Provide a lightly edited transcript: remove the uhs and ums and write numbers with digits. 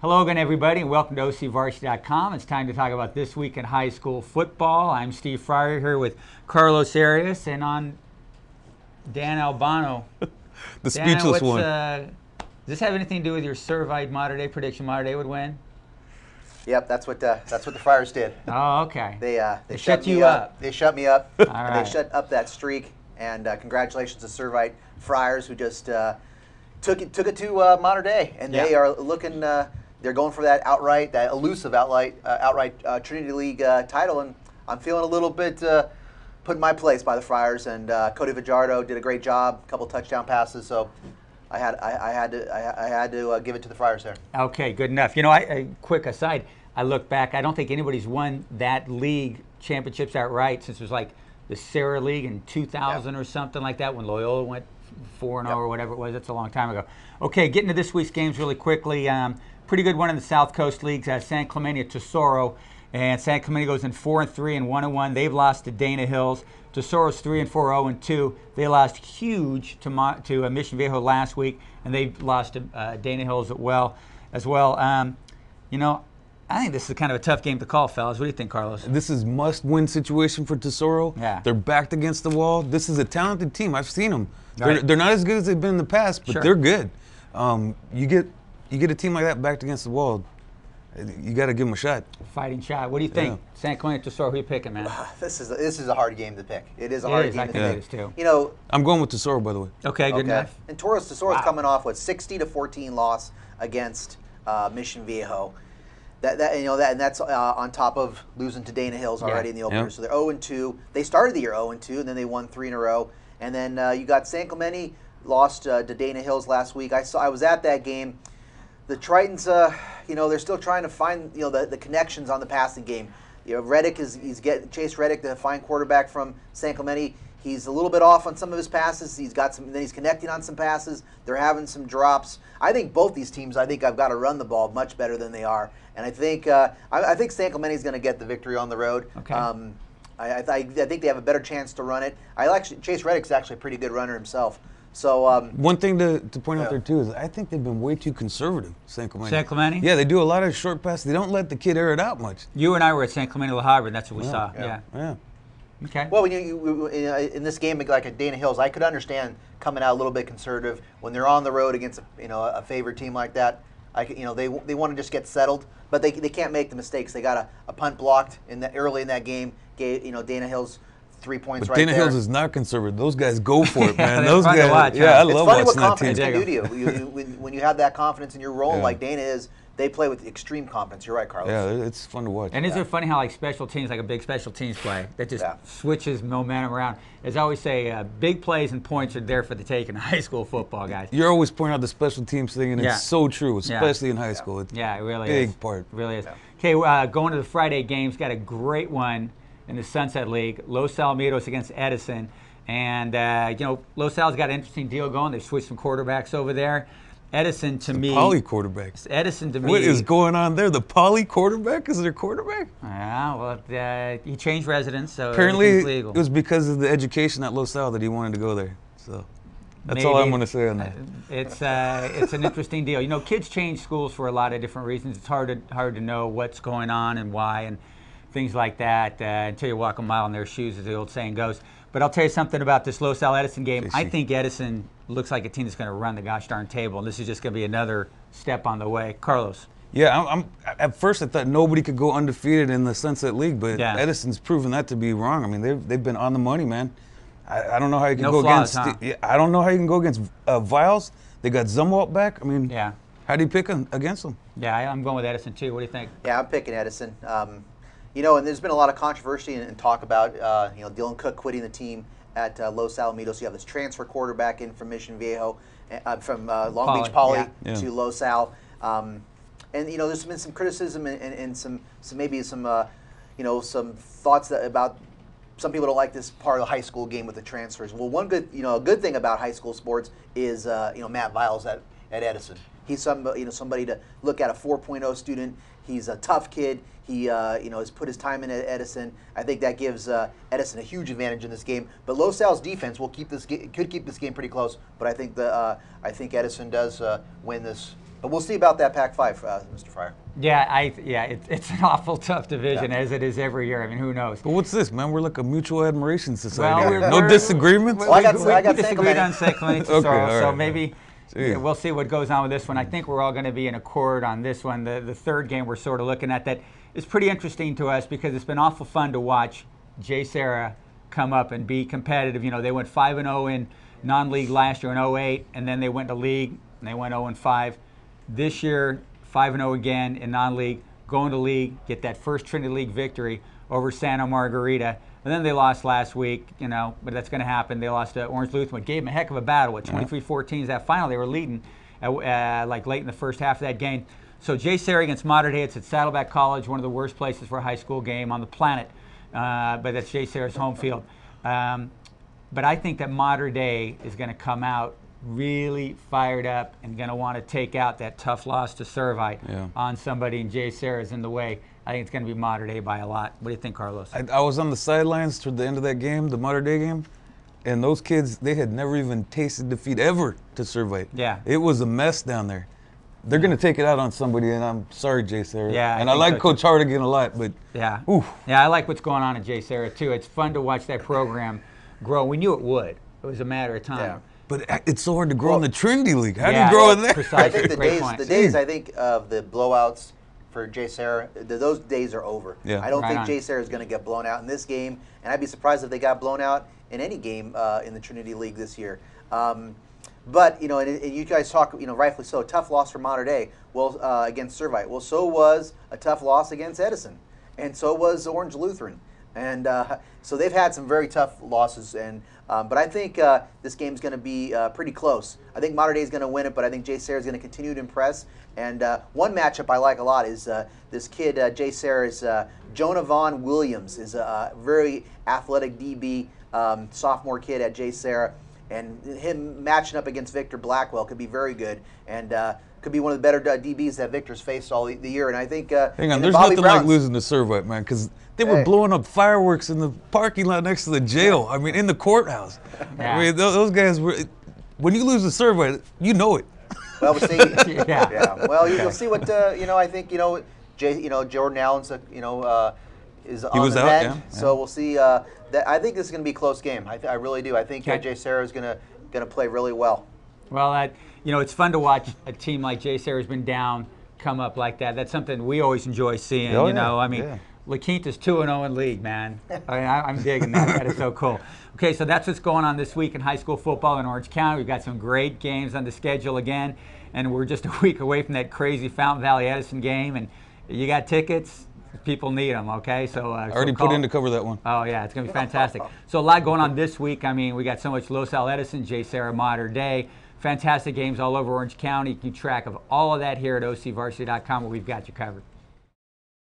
Hello again, everybody, and welcome to OCVarsity.com. It's time to talk about this week in high school football. I'm Steve Fryer here with Carlos Arias, and on Dan Albano. The speechless one. Does this have anything to do with your Servite Mater Dei prediction? Mater Dei would win? Yep, that's what the Friars did. Oh, okay. They shut you up. They shut me up. All and right. They shut up that streak. And congratulations to Servite Friars, who just took it to Mater Dei, and they are looking. They're going for that elusive outright Trinity League title, and I'm feeling a little bit put in my place by the Friars. And Cody Fajardo did a great job, a couple touchdown passes. So I had to give it to the Friars there. Okay, good enough. You know, quick aside, I look back. I don't think anybody's won that league championships outright since it was like the JSerra League in 2000 or something like that, when Loyola went 4-0 or whatever it was. That's a long time ago. Okay, getting to this week's games really quickly. Pretty good one in the South Coast Leagues. San Clemente at Tesoro, and San Clemente goes in 4-3 and 1-1. They've lost to Dana Hills. Tesoro's 3-4, 0-2. They lost huge to Mission Viejo last week, and they lost to Dana Hills as well. You know, I think this is kind of a tough game to call, fellas. What do you think, Carlos? This is must-win situation for Tesoro. Yeah. They're backed against the wall. This is a talented team. I've seen them. Right. They're not as good as they've been in the past, but Sure. they're good. You get a team like that backed against the wall, you got to give them a shot. Fighting shot. What do you think? Yeah. San Clemente, Tesoro, who you picking, man? This is a hard game to pick. It is a hard game to I pick. think it is too. You know, I'm going with Tesoro, by the way. Okay, good enough. And Tesoro's coming off with 60-14 loss against Mission Viejo. That's on top of losing to Dana Hills already in the opener. Yeah. So they're 0-2. They started the year 0-2, and then they won 3 in a row. And then you got San Clemente lost to Dana Hills last week. I was at that game. The Tritons, they're still trying to find the connections on the passing game. Reddick he's getting Chase Reddick, the fine quarterback from San Clemente. He's a little bit off on some of his passes. Then he's connecting on some passes. They're having some drops. I think both these teams, I've got to run the ball much better than they are. And I think San Clemente is going to get the victory on the road. Okay. I think they have a better chance to run it. Chase Reddick's actually a pretty good runner himself. So one thing to point out there too is I think they've been way too conservative, San Clemente. San Clemente? Yeah, they do a lot of short passes. They don't let the kid air it out much. You and I were at San Clemente La Habra, and that's what we saw. Yeah. Okay. Well, when in this game like at Dana Hills, I could understand coming out a little bit conservative when they're on the road against a favored team like that. They want to just get settled, but they can't make the mistakes. They got a punt blocked early in that game. Gave Dana Hills 3 points But right Dana there. Hills is not conservative. Those guys go for it, man. They're Those fun to guys. watch, Yeah, huh? I It's love funny what watching that confidence team. can do to you. When you have that confidence in your role Yeah. like Dana is, they play with extreme confidence. You're right, Carlos. Yeah, it's fun to watch. And isn't it funny how special teams, like a big special teams play, that just switches momentum around? As I always say, big plays and points are there for the taking in high school football, guys. You're always pointing out the special teams thing, and it's so true, especially in high school. It's Yeah, it really big is. part. It really is. Yeah. Okay, going to the Friday games, got a great one in the Sunset League. Los Alamitos against Edison. And, Los Al's got an interesting deal going. They've switched some quarterbacks over there. Edison, to me. Poly quarterbacks. Edison, to me. What is going on there? The poly quarterback is their quarterback? Yeah, well, he changed residence, so Apparently, everything's legal. it was because of the education at Los Al that he wanted to go there. So that's all I'm going to say on that. It's an interesting deal. Kids change schools for a lot of different reasons. It's hard to know what's going on and why and things like that until you walk a mile in their shoes, as the old saying goes. But I'll tell you something about this Los Al Edison game. I think Edison looks like a team that's going to run the gosh darn table, and this is just going to be another step on the way. Carlos. Yeah, at first I thought nobody could go undefeated in the Sunset League, but Edison's proven that to be wrong. I mean, they've been on the money, man. I don't know how you can go flaws, against. I don't know how you can go against Viles. They got Zumwalt back. I mean, how do you pick against them? Yeah, I'm going with Edison too. What do you think? Yeah, I'm picking Edison. And there's been a lot of controversy and talk about Dylan Cook quitting the team at Los Alamitos. You have this transfer quarterback in from Mission Viejo, from Long Beach Poly to Los Al. And there's been some criticism and some thoughts about some people don't like this part of the high school game with the transfers. Well, a good thing about high school sports is Matt Viles at Edison. He's somebody to look at, a 4.0 student. He's a tough kid. He has put his time in at Edison. I think that gives Edison a huge advantage in this game. But Los Al's defense could keep this game pretty close. But I think Edison does win this But we'll see about that Pac-5, Mr. Fryer. Yeah, it's an awful tough division, as it is every year. I mean, who knows? But what's this, man? We're like a mutual admiration society. Well, no disagreements? Well, I got we disagreed on San Clemente, Okay, so maybe we'll see what goes on with this one. I think we're all going to be in accord on this one. The third game we're sort of looking at that is pretty interesting to us because it's been awful fun to watch JSerra come up and be competitive. You know, they went 5-0 in non-league last year in 08, and then they went to league and they went 0-5. This year, 5-0 again in non-league, going to league, get that first Trinity League victory over Santa Margarita. And then they lost last week, you know, but that's going to happen. They lost to Orange Lutheran, gave them a heck of a battle at 23-14. That final, they were leading like late in the first half of that game. So JSerra against Mater Dei, it's at Saddleback College, one of the worst places for a high school game on the planet. But that's JSerra's home field. But I think that Mater Dei is going to come out really fired up and going to want to take out that tough loss to Servite on somebody, and JSerra is in the way. I think it's going to be Mater Dei by a lot. What do you think, Carlos? I was on the sidelines toward the end of that game, the Mater Dei game, and those kids, they had never even tasted defeat ever to Servite. Yeah. It was a mess down there. They're going to take it out on somebody, and I'm sorry, JSerra. Yeah, and I like so Coach Hardigan a lot, but yeah. Oof. Yeah, I like what's going on at JSerra, too. It's fun to watch that program grow. We knew it would. It was a matter of time. Yeah. But it's so hard to grow in the Trinity League. How do you grow in there? Precisely. I think the Great days I think of the blowouts for JSerra, those days are over. Yeah. I don't Right think JSerra is going to get blown out in this game, and I'd be surprised if they got blown out in any game in the Trinity League this year. But, you know, and you guys talk, you know, rightfully so, tough loss for Mater Dei against Servite. Well, so was a tough loss against Edison, and so was Orange Lutheran. And so they've had some very tough losses, and but I think this game's going to be pretty close. I think Mater Dei is going to win it, but I think JSerra is going to continue to impress. And one matchup I like a lot is this kid, JSerra's Jonah Vaughn Williams, is a very athletic DB, sophomore kid at JSerra. And him matching up against Victor Blackwell could be very good, and could be one of the better DBs that Victor's faced all the year. And I think hang on, there's nothing like losing to Servite, man, because they were blowing up fireworks in the parking lot next to the jail. I mean, in the courthouse. Yeah. I mean, those guys were. When you lose to Servite, you know it. Well, we'll see. Yeah. Well, you'll see what you know. I think Jordan Allen's is on the mend, so we'll see. I think this is going to be a close game. I really do. I think JSerra is going to play really well. Well, it's fun to watch a team like JSerra has been down come up like that. That's something we always enjoy seeing. La Quinta's 2-0 in league, man. I'm digging that. That is so cool. Okay, so that's what's going on this week in high school football in Orange County. We've got some great games on the schedule again, and we're just a week away from that crazy Fountain Valley Edison game. And you got tickets. People need them, okay? So I already put in to cover that one. Oh, yeah, it's going to be fantastic. So a lot going on this week. I mean, we got so much Los Al Edison, JSerra, Mater Dei. Fantastic games all over Orange County. You can keep track of all of that here at OCVarsity.com, where we've got you covered.